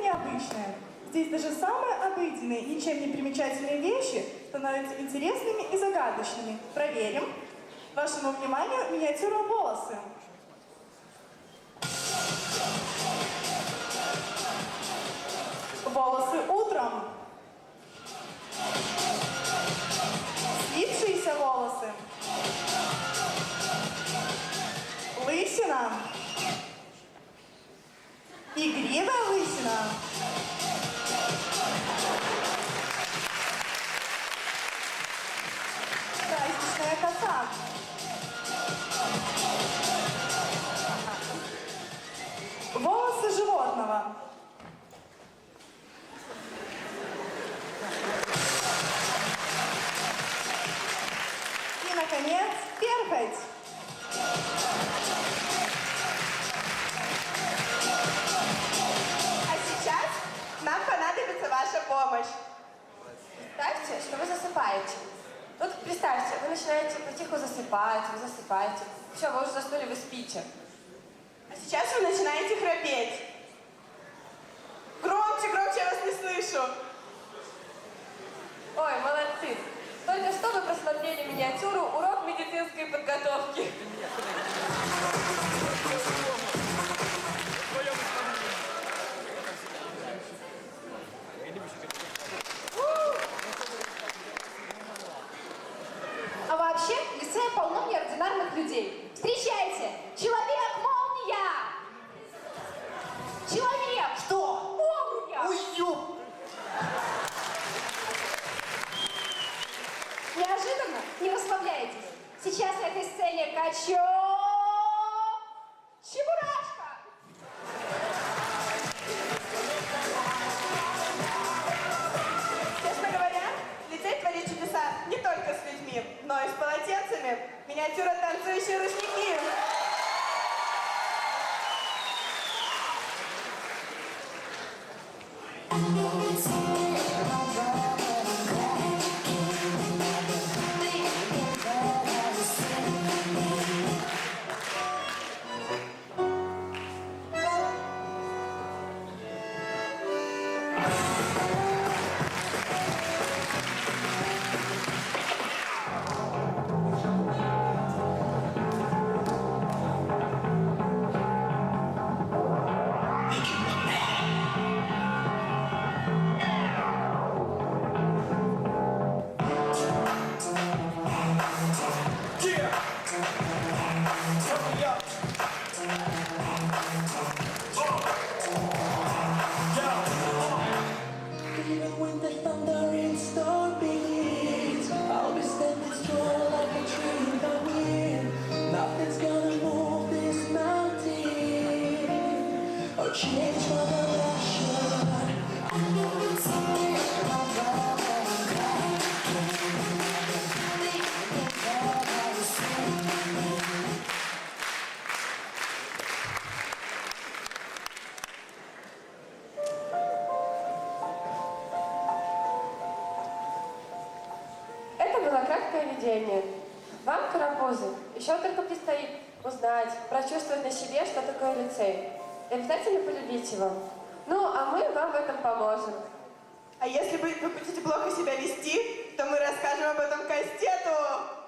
необычное. Здесь даже самые обыденные, ничем не примечательные вещи становятся интересными и загадочными. Проверим. Вашему вниманию миниатюра волосы. Волосы утром. Слипшиеся волосы. Лысина. Игривая лысина. Праздничная коса. Волосы животного. И, наконец, перхоть. А сейчас нам понадобится ваша помощь. Представьте, что вы засыпаете. Вот представьте, вы начинаете потиху засыпать, вы засыпаете. Все, вы уже заснули, вы спите. А сейчас вы начинаете храпеть. Громче, громче, я вас не слышу. Ой, молодцы. Только что вы просмотрели миниатюру «Урок медицинской подготовки». А вообще, в лицее полно неординарных людей. Встречайте! Человек-молния! Человек! Что? Молния! Ой, ёп! Неожиданно? Не расслабляйтесь. Сейчас на этой сцене Чебурашка! Честно говоря, лицей творит чудеса не только с людьми, но и с полотенцами. Миниатюра «Танцующие ручники». Even when the thunder and storm begins, I'll be standing strong like a tree in the wind. Nothing's gonna move this mountain or change my direction. Это было краткое видение. Вам, карапузы, еще только предстоит узнать, прочувствовать на себе, что такое лицей. И обязательно полюбить его. Ну, а мы вам в этом поможем. А если вы будете плохо себя вести, то мы расскажем об этом Кастету.